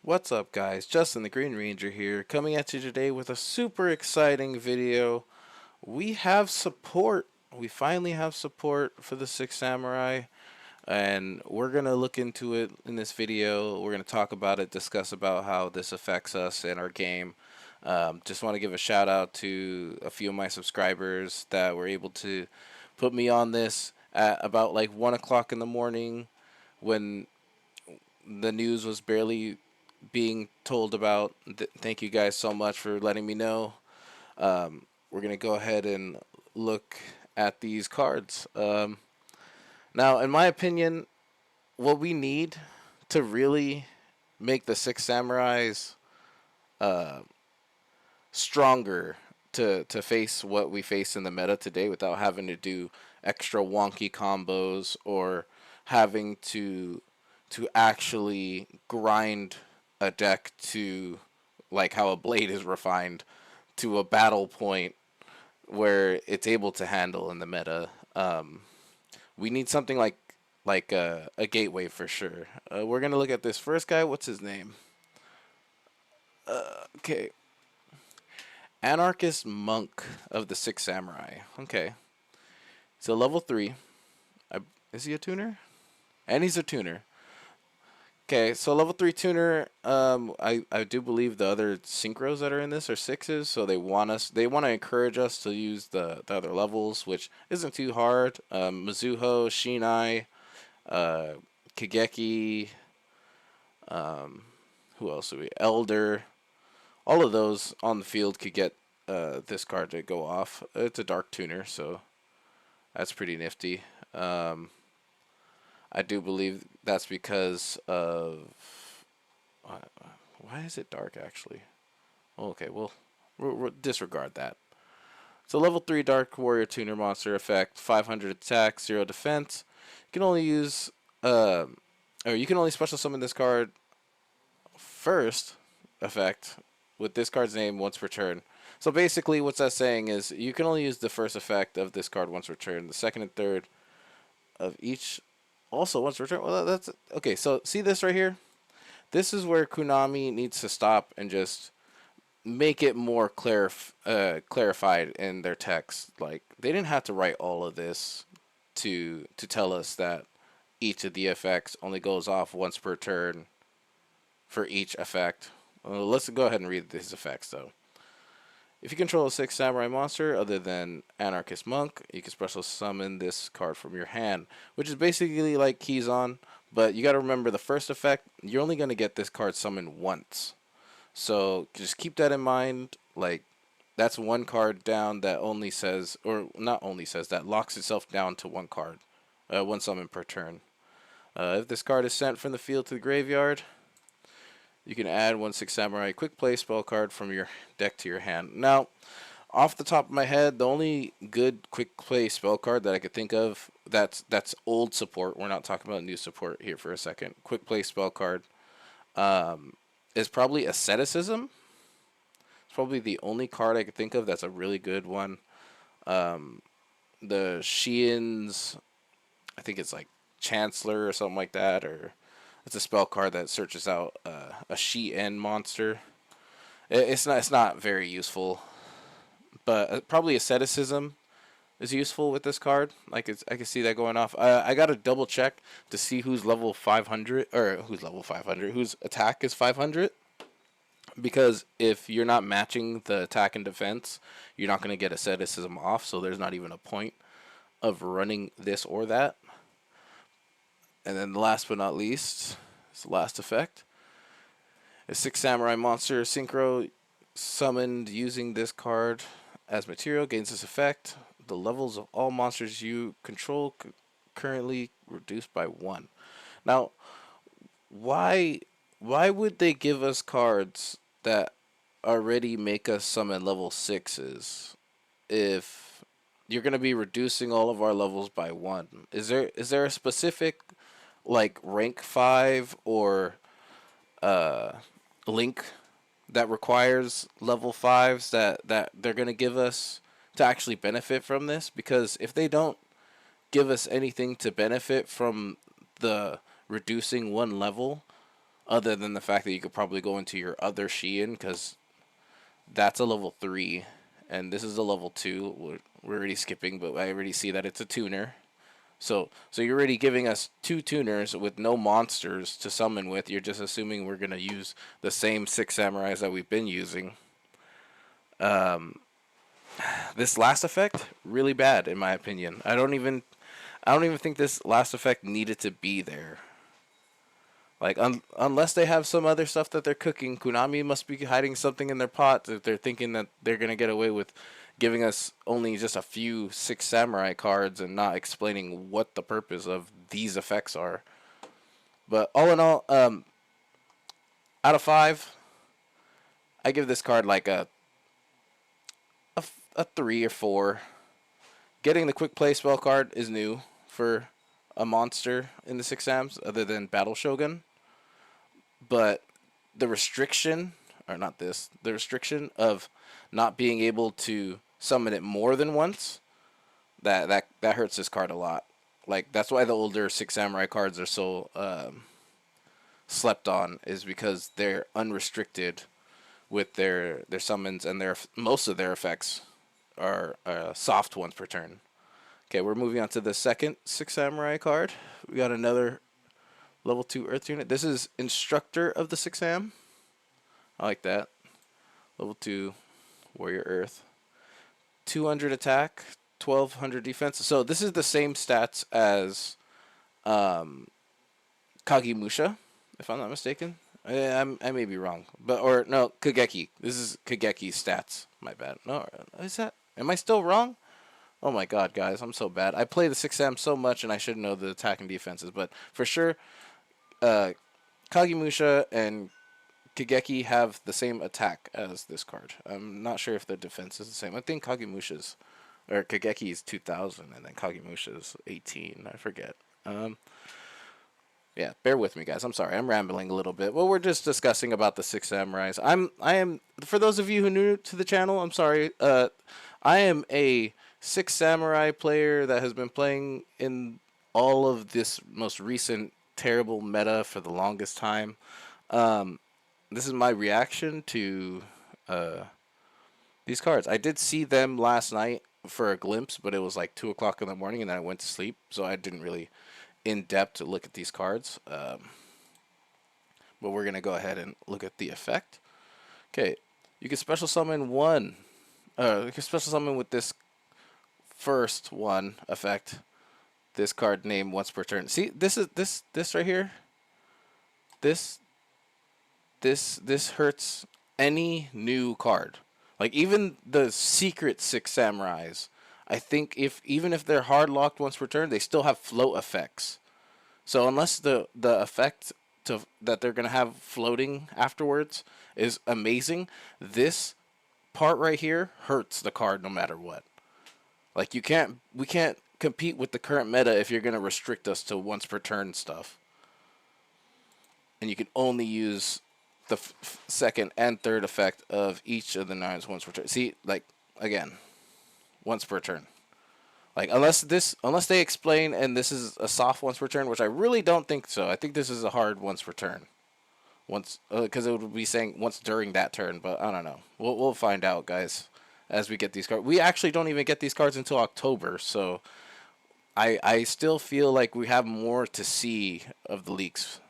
What's up, guys? Justin the Green Ranger here, coming at you today with a super exciting video. We have support. We finally have support for the Six Samurai, and we're gonna look into it in this video. We're gonna talk about it, discuss about how this affects us in our game. Just want to give a shout out to a few of my subscribers that were able to put me on this at about like 1 o'clock in the morning when the news was barely being told about. Thank you guys so much for letting me know. We're going to go ahead and look at these cards. Now, in my opinion, what we need to really make the Six Samurais uh, stronger to face what we face in the meta today without having to do extra wonky combos or having to actually grind a deck to like how a blade is refined to a battle point where it's able to handle in the meta. We need something like a gateway for sure. We're gonna look at this first guy. What's his name? Okay, Anarchist Monk of the Six Samurai. Okay, so level 3. I, is he a tuner? And he's a tuner. Okay, so level 3 tuner. I do believe the other synchros that are in this are sixes, so they want to encourage us to use the other levels, which isn't too hard. Mizuho, Shinai, uh, Kageki, um, who else do we? Elder. All of those on the field could get this card to go off. It's a dark tuner, so that's pretty nifty. I do believe that's because of why is it dark actually? Okay, well, we'll disregard that. So level 3 Dark Warrior Tuner monster effect, 500 attack, 0 defense. You can only use, or you can only special summon this card first effect with this card's name once per turn. So basically, what's that saying is you can only use the first effect of this card once per turn. The second and third of each also once per turn. Well, that's okay. So see this right here. This is where Konami needs to stop and just make it more clarified in their text. Like they didn't have to write all of this to tell us that each of the effects only goes off once per turn for each effect. Let's go ahead and read these effects though. If you control a Six Samurai monster other than Anarchist Monk, you can special summon this card from your hand, which is basically like Keys On, but you got to remember the first effect, you're only going to get this card summoned once. So just keep that in mind. Like, that's one card down that only says, or not only says, that locks itself down to one card, one summon per turn. If this card is sent from the field to the graveyard, you can add one Six Samurai quick play spell card from your deck to your hand. Now, off the top of my head, the only good quick play spell card that I could think of that's old support. We're not talking about new support here for a second. Quick play spell card is probably Asceticism. It's probably the only card I could think of that's a really good one. The Sheehan's, I think it's like Chancellor or something like that, or it's a spell card that searches out a Sheehan monster. It's not very useful, but probably Asceticism is useful with this card. I can see that going off. I got to double check to see who's level 500 or who's level 500, whose attack is 500. Because if you're not matching the attack and defense, you're not going to get asceticism off. So there's not even a point of running this or that. And then last but not least, is the last effect. A Six Samurai monster synchro summoned using this card as material gains this effect. The levels of all monsters you control currently reduced by 1. Now, why why would they give us cards that already make us summon level 6s if you're going to be reducing all of our levels by 1? Is there a specific like rank 5 or uh link that requires level 5s that they're going to give us to actually benefit from this? Because if they don't give us anything to benefit from the reducing one level, other than the fact that you could probably go into your other Shein, because that's a level 3, and this is a level 2. We're already skipping, but I already see that it's a tuner. So you're already giving us 2 tuners with no monsters to summon with. You're just assuming we're gonna use the same 6 samurais that we've been using. This last effect, really bad in my opinion. I don't even think this last effect needed to be there. Like, unless they have some other stuff that they're cooking, Konami must be hiding something in their pot if they're thinking that they're gonna get away with giving us only just a few 6 samurai cards and not explaining what the purpose of these effects are. But all in all, out of 5, I give this card like a 3 or 4. Getting the quick play spell card is new for a monster in the 6 Sams other than Battle Shogun. But the restriction, or not this, the restriction of not being able to summon it more than once, that hurts this card a lot. Like, that's why the older 6 Samurai cards are so slept on, is because they're unrestricted with their summons, and most of their effects are soft ones per turn. Okay, we're moving on to the second 6 Samurai card. We got another level 2 Earth unit. This is Instructor of the 6 Sam. I like that. Level 2 Warrior Earth. 200 attack, 1200 defense. So this is the same stats as Kagemusha, if I'm not mistaken. I may be wrong, or no, Kageki. This is Kageki's stats. My bad. No, is that? Am I still wrong? Oh my god, guys, I'm so bad. I play the 6M so much, and I should know the attack and defenses. But for sure, Kagemusha and Kageki have the same attack as this card. I'm not sure if the defense is the same. I think Kagemusha's or Kageki's 2000, and then Kagemusha's 18. I forget. Yeah, bear with me, guys. I'm sorry. I'm rambling a little bit. Well, we're just discussing about the 6 samurais. I am for those of you who are new to the channel, I'm sorry. I am a 6 samurai player that has been playing in all of this most recent terrible meta for the longest time. This is my reaction to these cards. I did see them last night for a glimpse, but it was like 2 o'clock in the morning, and then I went to sleep, so I didn't really in-depth look at these cards. But we're going to go ahead and look at the effect. Okay, you can special summon one. You can special summon with this first one effect. This card name once per turn. See, this is this right here. This hurts any new card. Like, even the secret 6 samurais, I think even if they're hard locked once per turn, they still have float effects. So unless the effect that they're gonna have floating afterwards is amazing, this part right here hurts the card no matter what. Like, we can't compete with the current meta if you're gonna restrict us to once per turn stuff. And you can only use the second and third effect of each of the 9s once per turn. See, like, again, once per turn. Like, unless they explain and this is a soft once per turn, which I really don't think so. I think this is a hard once per turn. Once, because it would be saying once during that turn, but I don't know. We'll find out, guys, as we get these cards. We actually don't even get these cards until October, so I still feel like we have more to see of the leaks.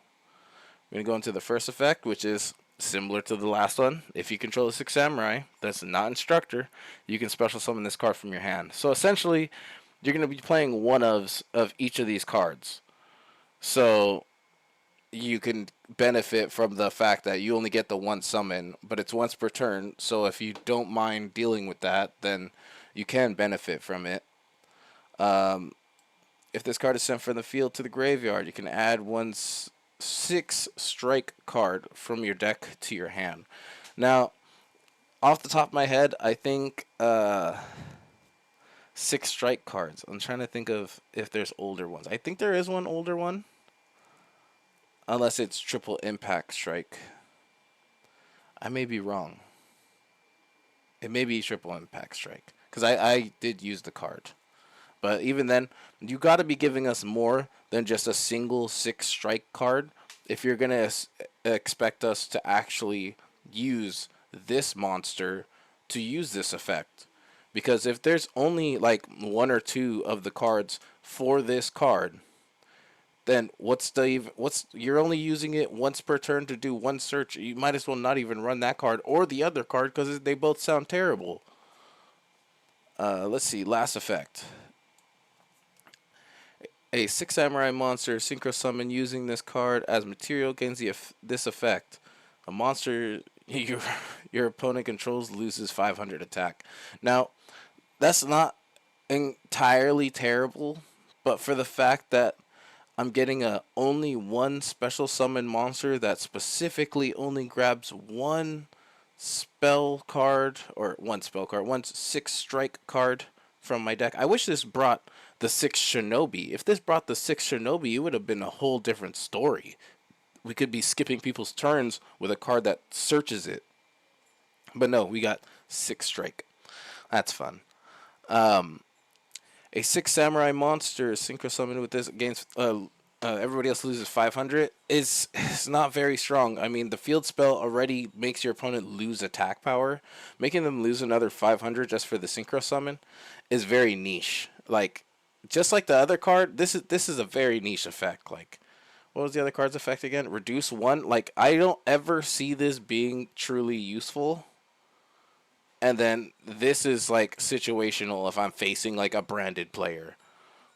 We're going to go into the first effect, which is similar to the last one. If you control the 6 samurai, that's not Instructor, you can special summon this card from your hand. So essentially, you're going to be playing one of each of these cards. So you can benefit from the fact that you only get the one summon, but it's once per turn. So if you don't mind dealing with that, then you can benefit from it. If this card is sent from the field to the graveyard, you can add 6 strike card from your deck to your hand. Now, off the top of my head, I think 6 strike cards. I'm trying to think of if there's older ones. I think there is one older one. Unless it's triple impact strike. I may be wrong. It may be triple impact strike. Because I did use the card. But even then, you got to be giving us more than just a single 6 strike card if you're going to expect us to actually use this monster to use this effect. Because if there's only like one or two of the cards for this card, then what's you're only using it once per turn to do one search. You might as well not even run that card or the other card because they both sound terrible. Let's see, last effect. A 6 samurai monster synchro summon using this card as material gains this effect. A monster your opponent controls loses 500 attack. Now, that's not entirely terrible, but for the fact that I'm getting a only one special summon monster that specifically only grabs one spell card, or one 6 strike card from my deck. I wish this brought the 6 Shinobi. If this brought the 6 Shinobi, it would have been a whole different story. We could be skipping people's turns with a card that searches it. But no, we got 6 strike. That's fun. A 6 samurai monster synchro summon with this gains everybody else loses 500 is not very strong. I mean, the field spell already makes your opponent lose attack power. Making them lose another 500 just for the synchro summon is very niche. Like, just like the other card, this is a very niche effect. Like, what was the other card's effect again? Reduce 1. Like, I don't ever see this being truly useful. And then this is like situational if I'm facing like a branded player.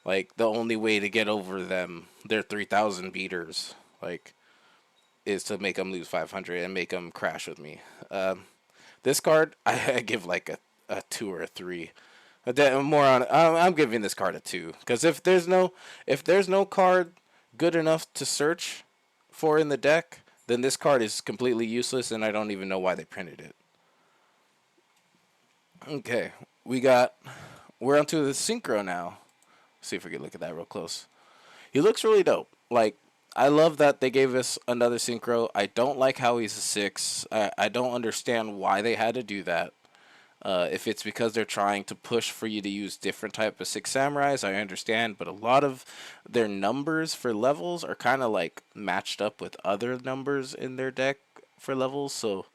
Like, the only way to get over them, their 3,000 beaters, like, is to make them lose 500 and make them crash with me. This card, I give like a 2 or a 3. More on, I'm giving this card a 2 because if there's no card good enough to search for in the deck, then this card is completely useless, and I don't even know why they printed it. Okay, we're onto the synchro now. See if we can look at that real close. He looks really dope. Like, I love that they gave us another synchro. I don't like how he's a 6. I don't understand why they had to do that. If it's because they're trying to push for you to use different type of 6 samurais, I understand. But a lot of their numbers for levels are kind of like matched up with other numbers in their deck for levels. So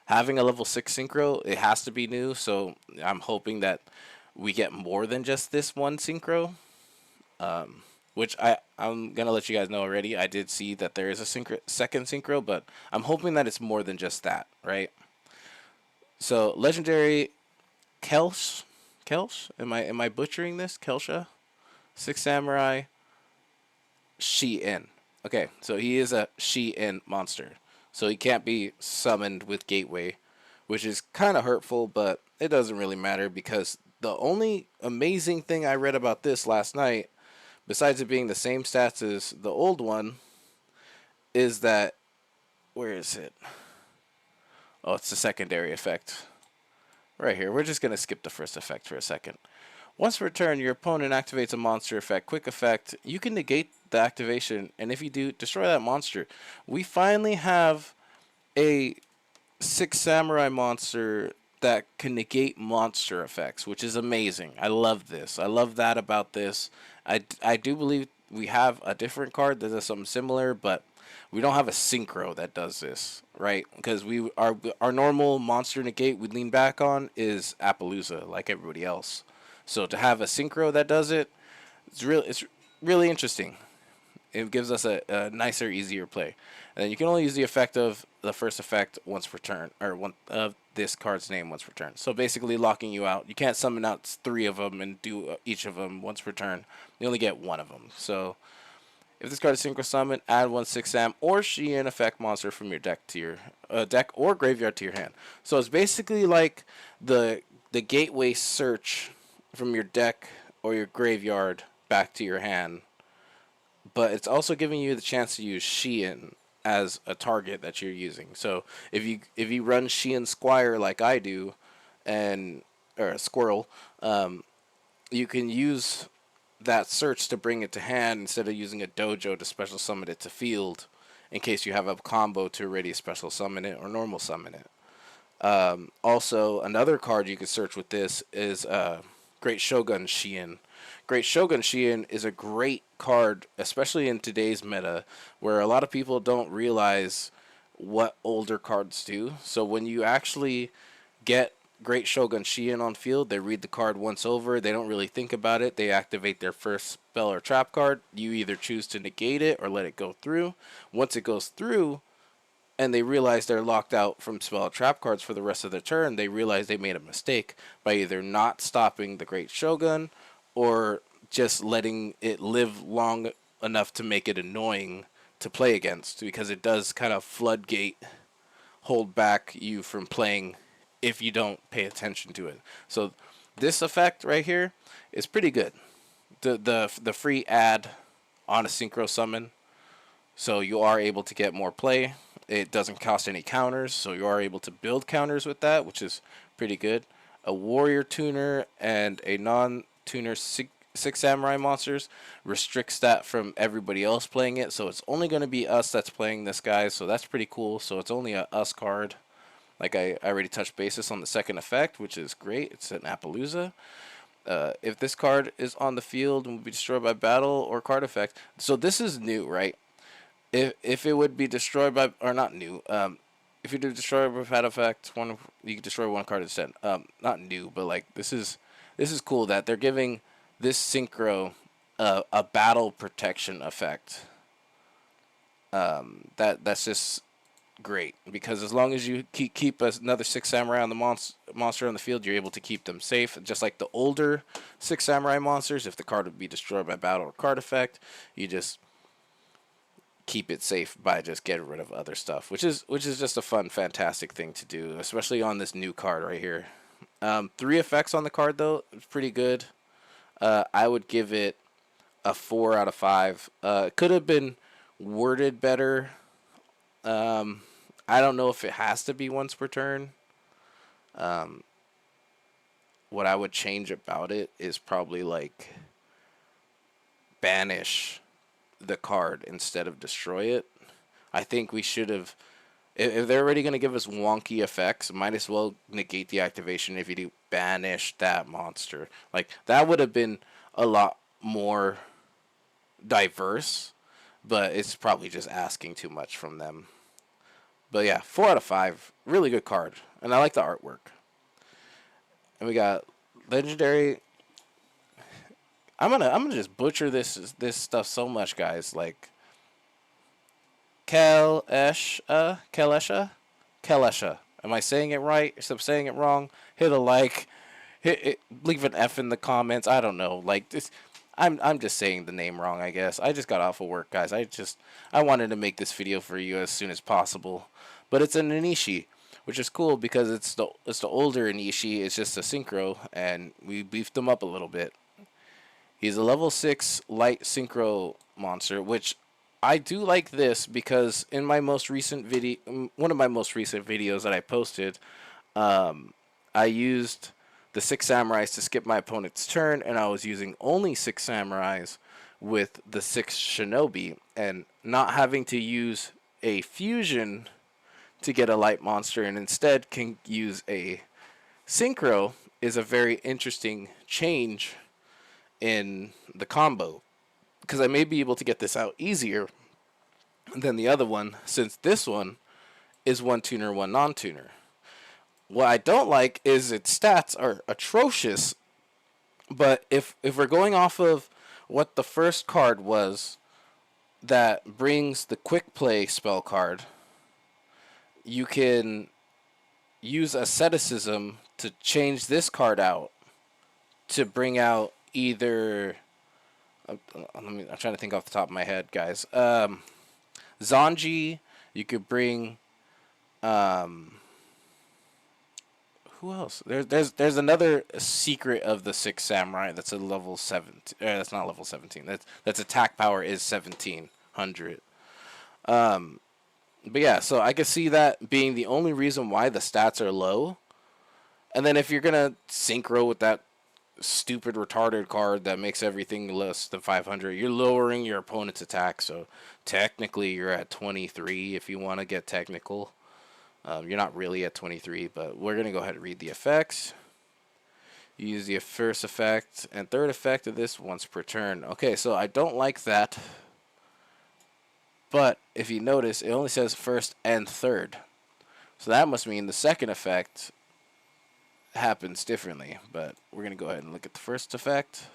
having a level 6 synchro, it has to be new. So I'm hoping that we get more than just this one synchro. Which I'm going to let you guys know already. I did see that there is a second synchro, but I'm hoping that it's more than just that, right? So, legendary Kelsh? Kelsh? Am I butchering this? Kelsha? 6 samurai Shi-In. Okay, so he is a Shi-In monster. So he can't be summoned with Gateway, which is kind of hurtful, but it doesn't really matter because the only amazing thing I read about this last night, besides it being the same stats as the old one, is that, where is it? Oh, it's the secondary effect. Right here. We're just going to skip the first effect for a second. Once per turn, your opponent activates a monster effect. Quick effect. You can negate the activation, and if you do, destroy that monster. We finally have a 6 samurai monster that can negate monster effects, which is amazing. I love this. I love that about this. I do believe we have a different card that does something similar, but we don't have a synchro that does this, right? Because our normal monster negate we lean back on is Appaloosa, like everybody else. So to have a synchro that does it, it's really interesting. It gives us a nicer, easier play. And then you can only use the effect of the first effect once per turn, or one of this card's name once per turn. So basically locking you out. You can't summon out 3 of them and do each of them once per turn. You only get 1 of them. So if this card is synchro summon, add 1 6 sam or Shi-In effect monster from your deck to your deck or graveyard to your hand. So it's basically like the gateway search from your deck or your graveyard back to your hand. But it's also giving you the chance to use Shi-In as a target that you're using. So if you run Shi-In Squire like I do, or a Squirrel, you can use that search to bring it to hand instead of using a dojo to special summon it to field, in case you have a combo to already special summon it or normal summon it. Also, another card you can search with this is Great Shogun Shi-In. Great Shogun Shi-In is a great card, especially in today's meta, where a lot of people don't realize what older cards do. So when you actually get Great Shogun Shien on field, they read the card once over. They don't really think about it. They activate their first spell or trap card. You either choose to negate it or let it go through. Once it goes through, and they realize they're locked out from spell or trap cards for the rest of their turn, they realize they made a mistake by either not stopping the Great Shogun or just letting it live long enough to make it annoying to play against, because it does kind of floodgate hold back you from playing if you don't pay attention to it. So this effect right here is pretty good. The free add on a synchro summon, so you are able to get more play. It doesn't cost any counters, so you are able to build counters with that, which is pretty good. A warrior tuner and a non-tuner six samurai monsters restricts that from everybody else playing it, so it's only going to be us that's playing this guy, so that's pretty cool. So it's only a us card. Like I already touched basis on the second effect, which is great. It's an Appaloosa. If this card is on the field and will be destroyed by battle or card effect, so this is new, right? If it would be destroyed by, or not new, if you do destroy by battle effect, you can destroy one card instead. Not new, but like this is cool that they're giving this synchro a battle protection effect. That's just great, because as long as you keep another six samurai on the monster on the field, you're able to keep them safe. Just like the older six samurai monsters, if the card would be destroyed by battle or card effect, you just keep it safe by just getting rid of other stuff, which is just a fun, fantastic thing to do, especially on this new card right here. 3 effects on the card though, it's pretty good. I would give it a 4 out of 5. It could have been worded better. I don't know if it has to be once per turn. What I would change about it is probably like banish the card instead of destroy it. I think we should have, if they're already going to give us wonky effects, might as well negate the activation if you do banish that monster. Like, that would have been a lot more diverse, but it's probably just asking too much from them. But yeah, 4 out of 5. Really good card. And I like the artwork. And we got legendary. I'm gonna just butcher this stuff so much, guys. Like Kalesha. Am I saying it right? If I'm saying it wrong, hit a like. Leave an F in the comments. I don't know. Like this, I'm just saying the name wrong, I guess. I just got off of work, guys. I wanted to make this video for you as soon as possible. But it's an Anishi, which is cool because it's the older Anishi. It's just a synchro, and we beefed him up a little bit. He's a level 6 light synchro monster, which I do like this because in my most recent video, one of my most recent videos that I posted, I used the 6 samurais to skip my opponent's turn, and I was using only 6 samurais with the 6 shinobi, and not having to use a fusion to get a light monster, and instead can use a synchro, is a very interesting change in the combo, because I may be able to get this out easier than the other one, since this one is 1 tuner, 1 non-tuner. What I don't like is its stats are atrocious, but if we're going off of what the first card was that brings the quick play spell card, you can use asceticism to change this card out to bring out either, I'm trying to think off the top of my head, guys. Zanji, you could bring, who else? There's another secret of the 6 samurai that's a level 17. That's not level 17. That's attack power is 1700. But yeah, so I could see that being the only reason why the stats are low. And then if you're gonna synchro with that stupid retarded card that makes everything less than 500, you're lowering your opponent's attack, so technically you're at 23 if you want to get technical. You're not really at 23, but we're gonna go ahead and read the effects. You use the first effect and third effect of this once per turn. Okay, so I don't like that But if you notice, it only says first and third. So that must mean the second effect happens differently. But we're going to go ahead and look at the first effect.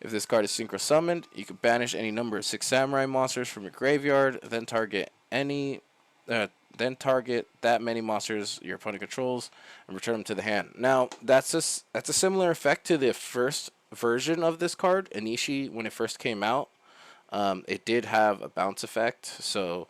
If this card is synchro summoned, you can banish any number of 6 samurai monsters from your graveyard, uh, then target that many monsters your opponent controls and return them to the hand. Now, that's a similar effect to the first version of this card, Anishi, when it first came out. It did have a bounce effect, so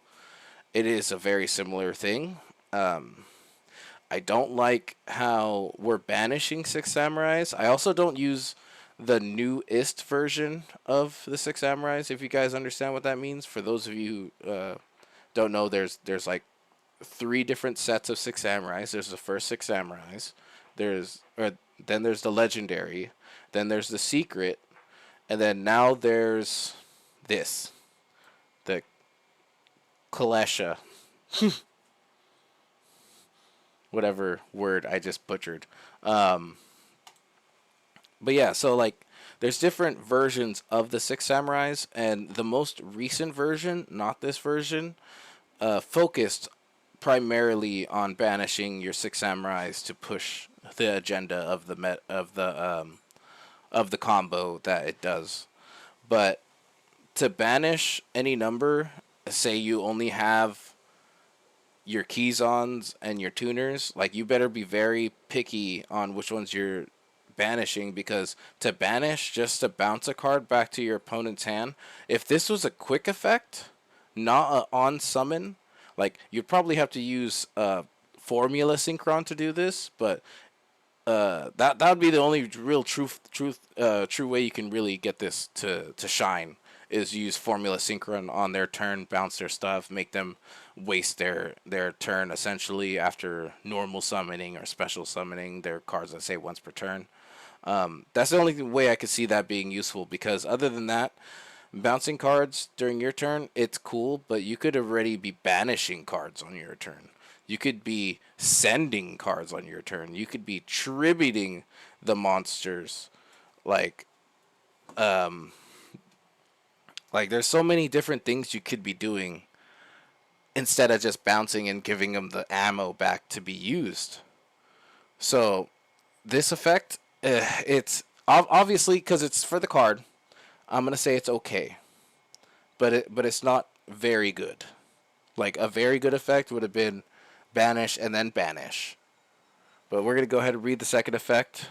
it is a very similar thing. I don't like how we're banishing 6 samurais. I also don't use the newest version of the 6 samurais, if you guys understand what that means. For those of you who don't know, there's like 3 different sets of 6 samurais. There's the first 6 samurais. Then there's the legendary. Then there's the secret. And then now there's this. The Kalesha. Whatever word I just butchered. But yeah, so like there's different versions of the 6 samurais, and the most recent version, not this version, focused primarily on banishing your 6 samurais to push the agenda of of the combo that it does. But to banish any number, say you only have your Keyzons and your tuners, like you better be very picky on which ones you're banishing, because to banish just to bounce a card back to your opponent's hand, if this was a quick effect, not a on summon, like you'd probably have to use formula synchron to do this, but that would be the only real true way you can really get this to shine, is use formula synchron on their turn, bounce their stuff, make them waste their turn essentially after normal summoning or special summoning their cards that say once per turn. That's the only way I could see that being useful, because other than that, bouncing cards during your turn, it's cool, but you could already be banishing cards on your turn. You could be sending cards on your turn. You could be tributing the monsters. Like, there's so many different things you could be doing instead of just bouncing and giving them the ammo back to be used. So, this effect, it's obviously, because it's for the card, I'm gonna say it's okay, but it's not very good. Like a very good effect would have been banish and then banish. But we're gonna go ahead and read the second effect.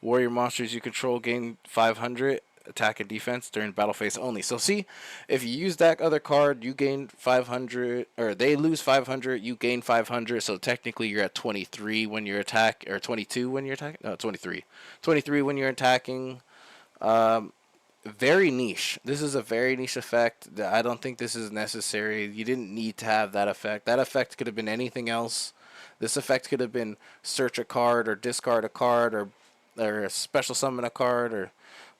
Warrior monsters you control gain 500 attack and defense during battle phase only. So see, if you use that other card, you gain 500, or they lose 500, you gain 500. So technically, you're at 23 when you're attack, or 22 when you're attacking. No, 23. 23 when you're attacking. Very niche. This is a very niche effect. I don't think this is necessary. You didn't need to have that effect. That effect could have been anything else. This effect could have been search a card or discard a card or special summon a card, or.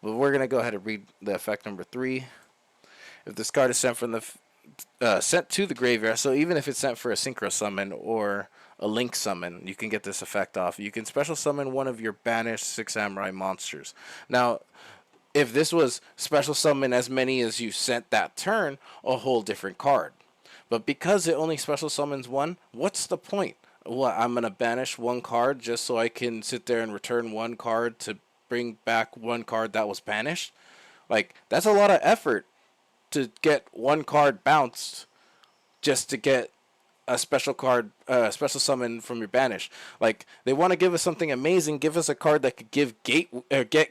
But we're gonna go ahead and read the effect number 3. If this card is sent from sent to the graveyard, so even if it's sent for a synchro summon or a link summon, you can get this effect off. You can special summon one of your banished 6 samurai monsters. Now, if this was special summon as many as you sent that turn, a whole different card. But because it only special summons one, what's the point? Well, I'm going to banish one card just so I can sit there and return one card to bring back one card that was banished? Like, that's a lot of effort to get one card bounced just to get a special card, special summon from your banish. Like, they want to give us something amazing. Give us a card that could get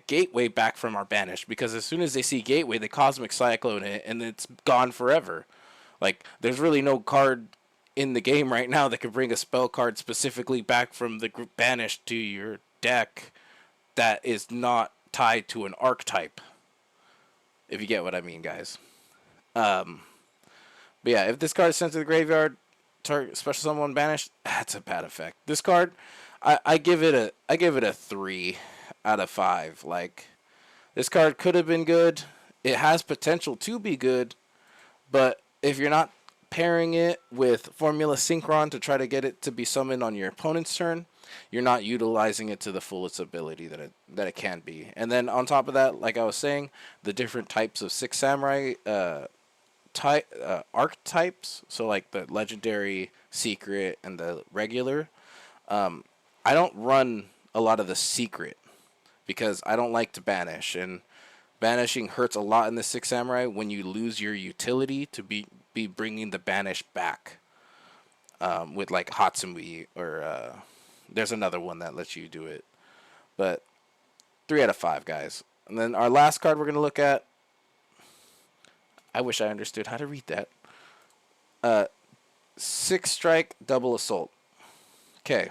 Gateway back from our banish, because as soon as they see Gateway, they Cosmic Cyclone it, and it's gone forever. Like, there's really no card in the game right now that could bring a spell card specifically back from the banish to your deck that is not tied to an archetype. If you get what I mean, guys. But yeah, if this card is sent to the graveyard, target special summon banished, that's a bad effect. This card, I give it a 3 out of 5. Like, this card could have been good. It has potential to be good, but if you're not pairing it with Formula Synchron to try to get it to be summoned on your opponent's turn, you're not utilizing it to the fullest ability that it can be. And then on top of that, like I was saying, the different types of 6 samurai archetypes, so like the legendary, secret, and the regular. I don't run a lot of the secret because I don't like to banish, and banishing hurts a lot in the Six Samurai when you lose your utility to be bringing the banish back. With like Hatsumui or there's another one that lets you do it, but 3 out of 5 guys. And then our last card we're gonna look at. I wish I understood how to read that. 6 strike, double assault. Okay.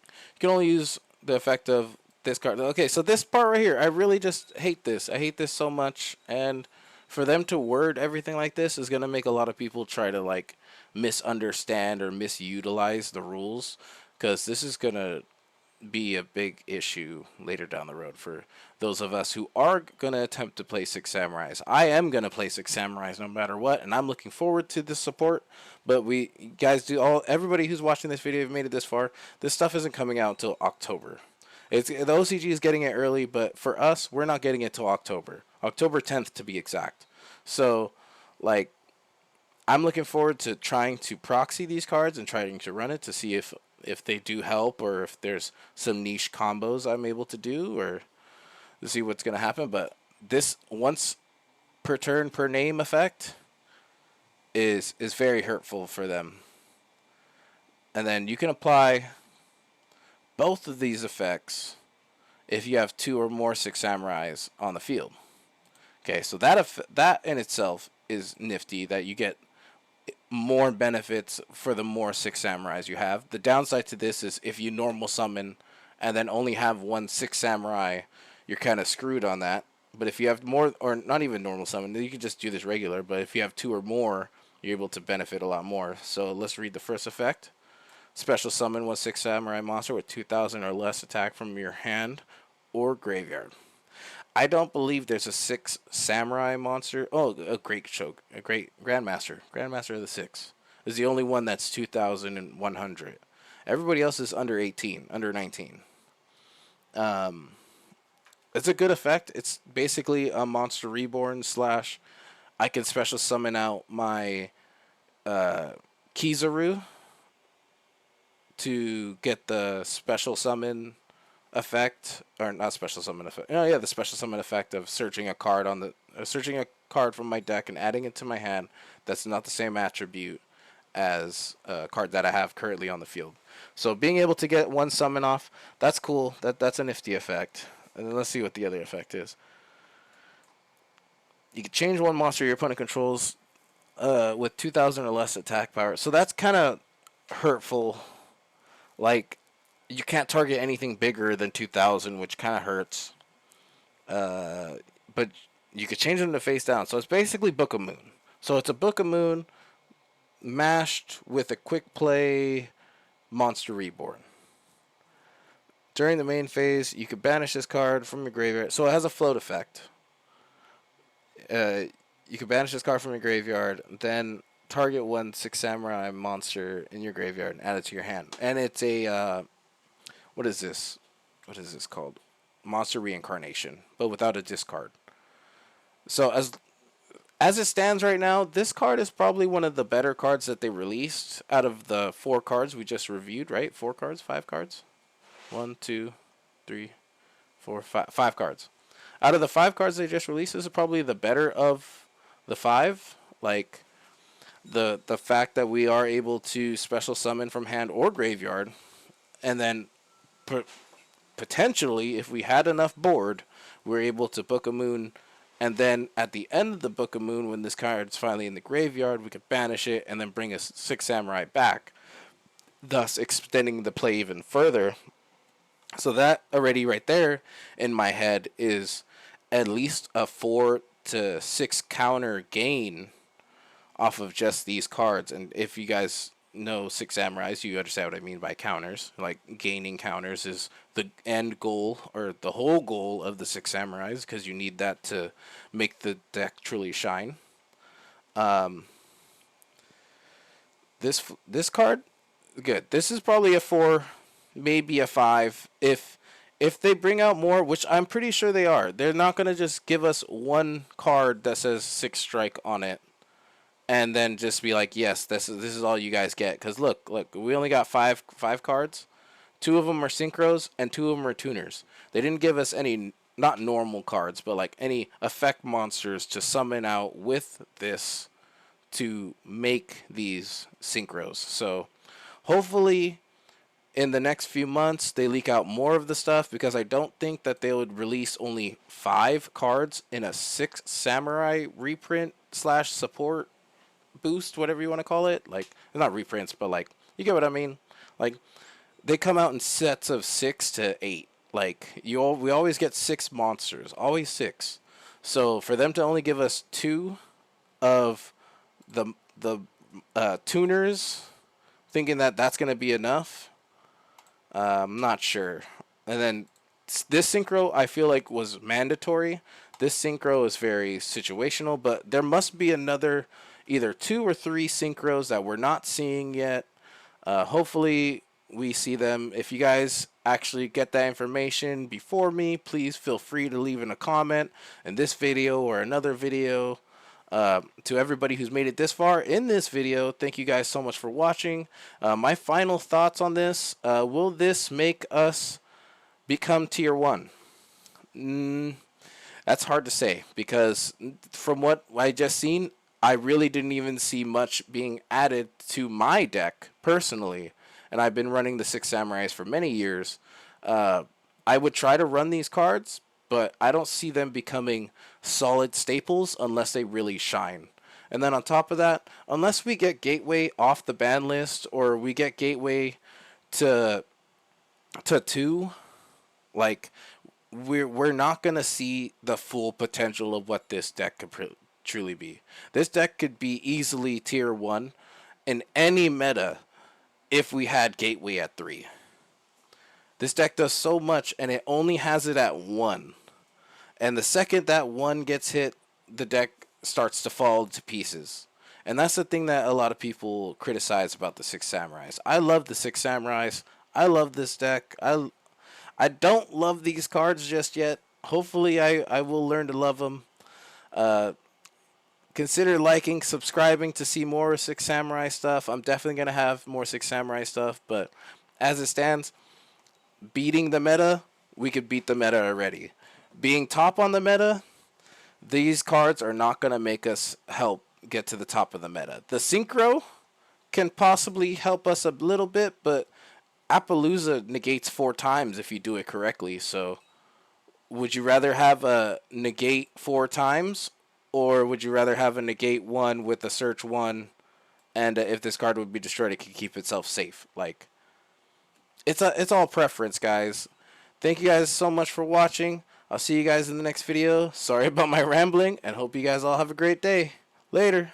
You can only use the effect of this card. Okay, so this part right here, I really just hate this. I hate this so much, and for them to word everything like this is gonna make a lot of people try to like misunderstand or misutilize the rules, because this is gonna be a big issue later down the road for those of us who are going to attempt to play Six Samurais. I am going to play Six Samurais no matter what, and I'm looking forward to this support. But we guys everybody who's watching this video, have made it this far, this stuff isn't coming out until October. The OCG is getting it early, but for us, we're not getting it till October. October 10th to be exact. So, like, I'm looking forward to trying to proxy these cards and trying to run it to see if they do help, or if there's some niche combos I'm able to do, or to see what's going to happen. But this once per turn per name effect is very hurtful for them. And then you can apply both of these effects if you have 2 or more Six Samurais on the field. Okay, so that in itself is nifty, that you get more benefits for the more Six Samurais you have. The downside to this is if you normal summon and then only have 1 Six Samurai, you're kind of screwed on that. But if you have more, or not even normal summon, you can just do this regular, but if you have 2 or more, you're able to benefit a lot more. So let's read the first effect. Special summon 1 Six Samurai monster with 2,000 or less attack from your hand or graveyard. I don't believe there's a 6 Samurai monster. Oh, a great choke. A great Grandmaster. Grandmaster of the 6 is the only one that's 2,100. Everybody else is under 18, under 19. It's a good effect. It's basically a monster reborn slash I can special summon out my Kizaru to get the special summon effect, or not special summon effect. Oh yeah, the special summon effect of searching a card from my deck and adding it to my hand. That's not the same attribute as a card that I have currently on the field. So being able to get 1 summon off, that's cool. That's a nifty effect. And then let's see what the other effect is. You can change 1 monster your opponent controls with 2,000 or less attack power. So that's kind of hurtful. Like, you can't target anything bigger than 2,000, which kind of hurts. But you could change them to face down. So it's basically Book of Moon. So it's a Book of Moon mashed with a quick play monster reborn. During the main phase, you could banish this card from your graveyard. So it has a float effect. You could banish this card from your graveyard, then target 1 Six Samurai monster in your graveyard and add it to your hand. And it's a what is this? What is this called? Monster Reincarnation, but without a discard. So as it stands right now, this card is probably one of the better cards that they released out of the 4 cards we just reviewed, right? 4 cards, 5 cards? 1, 2, 3, 4, 5. 5 cards. Out of the 5 cards they just released, this is probably the better of the 5. Like, the fact that we are able to special summon from hand or graveyard, and then potentially, if we had enough board, we're able to Book a Moon, and then at the end of the Book of Moon, when this card is finally in the graveyard, we could banish it and then bring a Six Samurai back, thus extending the play even further. So that already right there in my head is at least a 4 to 6 counter gain off of just these cards. And if you guys know Six Samurais, you understand what I mean by counters. Like, gaining counters is the end goal, or the whole goal of the Six Samurais, because you need that to make the deck truly shine. This card, good. This is probably a 4, maybe a 5. If they bring out more, which I'm pretty sure they are, they're not going to just give us 1 card that says 6 strike on it and then just be like, yes, this is all you guys get. Because look, we only got five cards. Two of them are synchros and two of them are tuners. They didn't give us any, not normal cards, but like any effect monsters to summon out with this to make these synchros. So hopefully in the next few months they leak out more of the stuff, because I don't think that they would release only 5 cards in a 6 samurai reprint slash support boost, whatever you want to call it. Like, not reprints, but like, you get what I mean. Like, they come out in sets of 6 to 8. Like, we always get 6 monsters, always 6. So for them to only give us 2 of the tuners, thinking that that's gonna be enough, I'm not sure. And then this synchro, I feel like, was mandatory. This synchro is very situational, but there must be another, either 2 or 3 synchros that we're not seeing yet. Hopefully we see them. If you guys actually get that information before me, please feel free to leave in a comment in this video or another video. To everybody who's made it this far in this video, thank you guys so much for watching. My final thoughts on this: will this make us become tier 1? That's hard to say, because from what I just seen, I really didn't even see much being added to my deck personally, and I've been running the 6 Samurais for many years. I would try to run these cards, but I don't see them becoming solid staples unless they really shine. And then on top of that, unless we get Gateway off the ban list, or we get Gateway to 2, like, we're not gonna see the full potential of what this deck could truly be. This deck could be easily tier 1 in any meta if we had Gateway at 3. This deck does so much, and it only has it at 1. And the second that 1 gets hit, the deck starts to fall to pieces. And that's the thing that a lot of people criticize about the 6 Samurais. I love the 6 Samurais. I love this deck. I don't love these cards just yet. Hopefully I will learn to love them. Consider liking, subscribing to see more 6 Samurai stuff. I'm definitely going to have more 6 Samurai stuff. But as it stands, beating the meta, we could beat the meta already. Being top on the meta, these cards are not going to make us help get to the top of the meta. The Synchro can possibly help us a little bit, but Appaloosa negates 4 times if you do it correctly. So would you rather have a negate 4 times, or would you rather have a negate 1 with a search 1, and if this card would be destroyed, it can keep itself safe? Like, it's all preference, guys. Thank you guys so much for watching. I'll see you guys in the next video. Sorry about my rambling, and hope you guys all have a great day. Later.